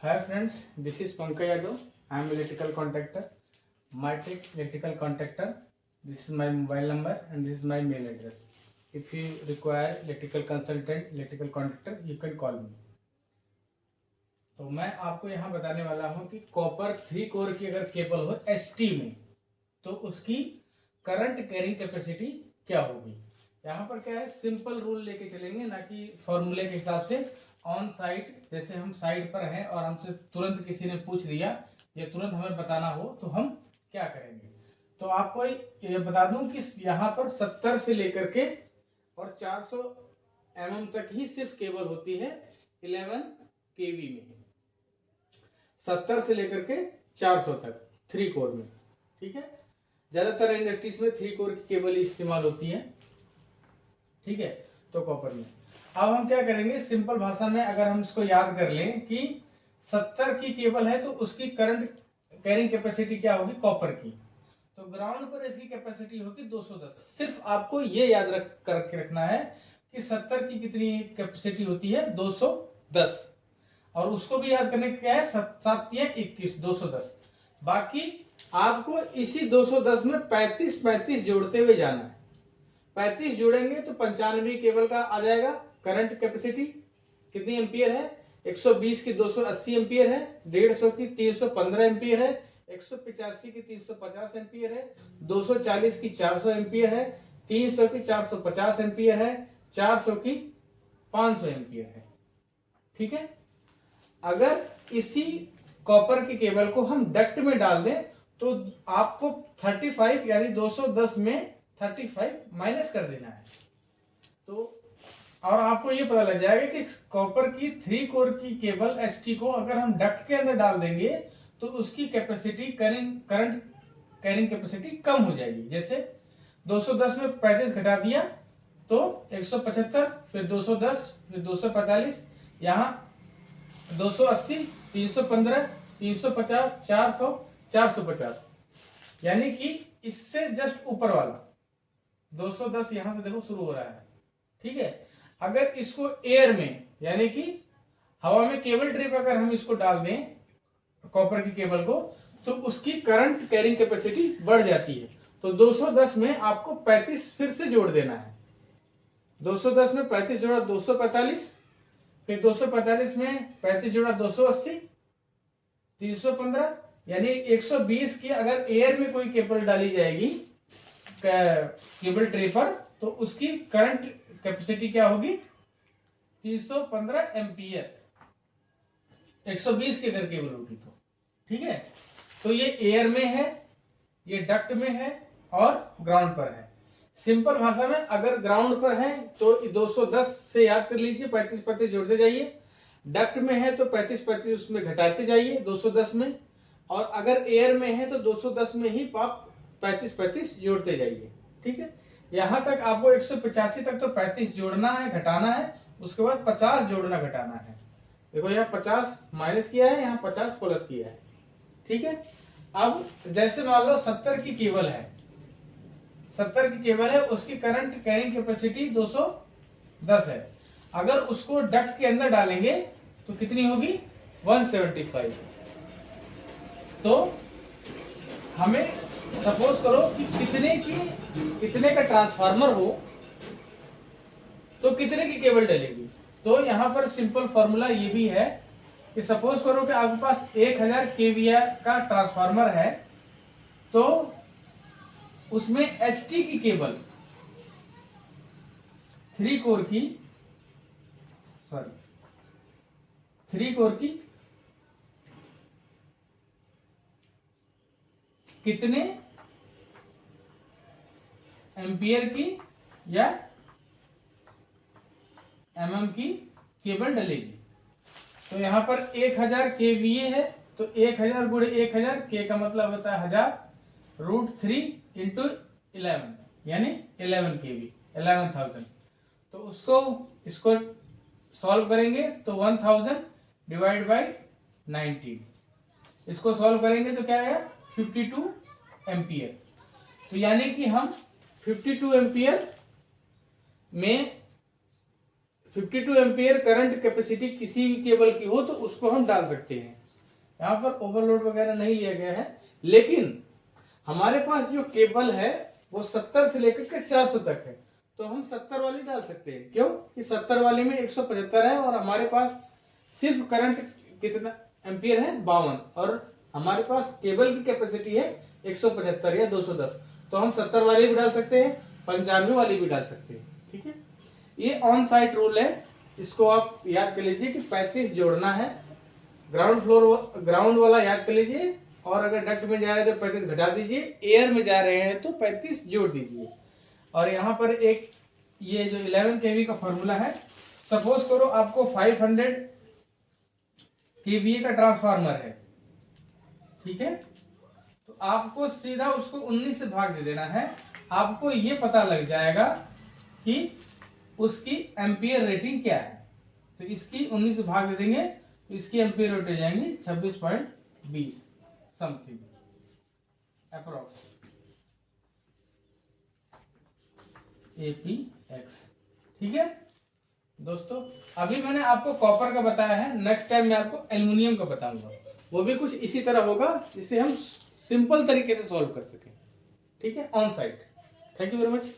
Hi friends, this is Pankaj Yadav. I am electrical contractor, Mytech electrical contractor. This is my mobile number and this is my mail address. If you require electrical consultant, electrical contractor, you can call me. तो मैं आपको यहाँ बताने वाला हूँ कि copper 3 core की अगर केबल हो ST में तो उसकी करंट कैरिंग कैपेसिटी क्या होगी। यहाँ पर क्या है, सिंपल रूल लेके चलेंगे, ना कि फॉर्मूले के हिसाब से। ऑन साइट, जैसे हम साइट पर हैं और हमसे तुरंत किसी ने पूछ लिया या तुरंत हमें बताना हो तो हम क्या करेंगे। तो आपको ये बता दूं कि यहाँ पर 70 से लेकर के और 400 mm तक ही सिर्फ केबल होती है 11 kV में, 70 से लेकर के 400 तक 3 कोर में। ठीक है, ज्यादातर इंडस्ट्रीज में 3 कोर की केबल ही इस्तेमाल होती है। ठीक है, तो कॉपर में अब हम क्या करेंगे, सिंपल भाषा में अगर हम इसको याद कर लें कि 70 की केबल है तो उसकी करंट कैरिंग कैपेसिटी क्या होगी कॉपर की, तो ग्राउंड पर इसकी कैपेसिटी होगी 210। सिर्फ आपको ये याद करके रखना है कि 70 की कितनी कैपेसिटी होती है, 210, और उसको भी याद करने क्या है, 7 या 21, 210। बाकी आपको इसी 210 में 35 जोड़ते हुए जाना है। 35 जोड़ेंगे तो 95 केबल का आ जाएगा। करंट कैपेसिटी कितनी एम्पियर है, 120 की 280 एम्पियर है, 150 की 315 एम्पियर है, 185 की 350 एम्पियर है, 240 की 400 एम्पियर है, 300 की 450 एम्पियर है, 400 की 500 एम्पियर है। ठीक है, अगर इसी कॉपर की केबल को हम डक्ट में डाल दें तो आपको 35 यानी 210 में 35 माइनस कर देना है। तो और आपको ये पता लग जाएगा कि कॉपर की 3 कोर की केबल ST को अगर हम डक्ट के अंदर डाल देंगे तो उसकी कैपेसिटी करंट कैरिंग कैपेसिटी कम हो जाएगी। जैसे 210 में 35 घटा दिया तो 175, फिर 210, फिर 245, यहाँ 280, 315, 350, 400, 450, यानी कि इससे जस्ट ऊपर वाला 210 यहां से देखो शुरू हो रहा है। ठीक है, अगर इसको एयर में यानी कि हवा में केबल ट्रे पर अगर हम इसको डाल दें कॉपर की केबल को तो उसकी करंट कैरिंग कैपेसिटी बढ़ जाती है। तो 210 में आपको 35 फिर से जोड़ देना है। 210 में 35 जोड़ा 245, फिर 245 में 35 जोड़ा 280, 315, यानी 120 की अगर एयर में कोई केबल डाली जाएगी केबल ट्रे पर तो उसकी करंट कैपेसिटी क्या होगी, 315 एम्पियर, 120 की अगर केबल होगी तो। ठीक है, तो ये एयर में है, ये डक्ट में है और ग्राउंड पर है। सिंपल भाषा में अगर ग्राउंड पर है तो 210 से याद कर लीजिए, 35 जोड़ते जाइए। डक्ट में है तो 35 उसमें घटाते जाइए 210 में, और अगर एयर में है तो 210 में ही आप 35 जोड़ते जाइए। ठीक है, यहां तक आपको 185 तक तो 35 जोड़ना है, घटाना है, उसके बाद 50 जोड़ना घटाना है। देखो यहाँ 50 माइनस किया है, यहाँ 50 प्लस किया है। ठीक है, अब जैसे मान लो 70 की केबल है, 70 की केबल है, उसकी करंट कैरिंग कैपेसिटी 210 है। अगर उसको डक्ट के अंदर डालेंगे तो कितनी होगी, 175। तो हमें सपोज करो कि कितने का ट्रांसफार्मर हो तो कितने की केबल डलेगी। तो यहाँ पर सिंपल फॉर्मूला ये भी है कि सपोज करो कि आपके पास 1000 kVA का ट्रांसफार्मर है तो उसमें ST की केबल 3 कोर की कितने एम्पियर की या mm की केबल डलेगी। तो यहाँ पर 1000 kVA है तो 1000 गुणे 1000, के का मतलब होता है 1000, √3 इंटू 11 यानी 11 kV, 11,000। तो इसको सॉल्व करेंगे तो 1000 डिवाइड बाई 19, इसको सॉल्व करेंगे तो क्या आएगा, 52 एम्पियर। तो यानी कि हम 52 एम्पियर में 52 एम्पियर करंट कैपेसिटी किसी भी केबल की हो तो उसको हम डाल सकते हैं। यहाँ पर ओवरलोड वगैरह नहीं लिया गया है, लेकिन हमारे पास जो केबल है वो 70 से लेकर के 400 तक है, तो हम 70 वाली डाल सकते हैं। क्यों कि 70 वाली में 175 है और हमारे पास सिर्फ करंट कितना एम्पियर है 52, और हमारे पास केबल की कैपेसिटी है 175 या 210, तो हम 70 वाली भी डाल सकते हैं, 95 वाली भी डाल सकते हैं। ठीक है, ये ऑन साइट रूल है, इसको आप याद कर लीजिए कि 35 जोड़ना है। ग्राउंड वाला याद कर लीजिए, और अगर डक्ट में जा रहे हैं तो 35 घटा दीजिए, एयर में जा रहे हैं तो 35 जोड़ दीजिए। और यहाँ पर एक ये जो 11 kV का फॉर्मूला है, सपोज करो आपको 500 kVA का ट्रांसफार्मर है, ठीक है, तो आपको सीधा उसको 19 से भाग दे देना है, आपको ये पता लग जाएगा कि उसकी एम्पियर रेटिंग क्या है। तो इसकी 19 से भाग दे देंगे तो इसकी एम्पियर रेट हो जाएंगी 26.20 समथिंग अप्रोक्स APX। ठीक है दोस्तों, अभी मैंने आपको कॉपर का बताया है, नेक्स्ट टाइम मैं आपको एल्युमिनियम का बताऊंगा, वो भी कुछ इसी तरह होगा जिसे हम सिंपल तरीके से सॉल्व कर सकें। ठीक है, on site. Thank you very much.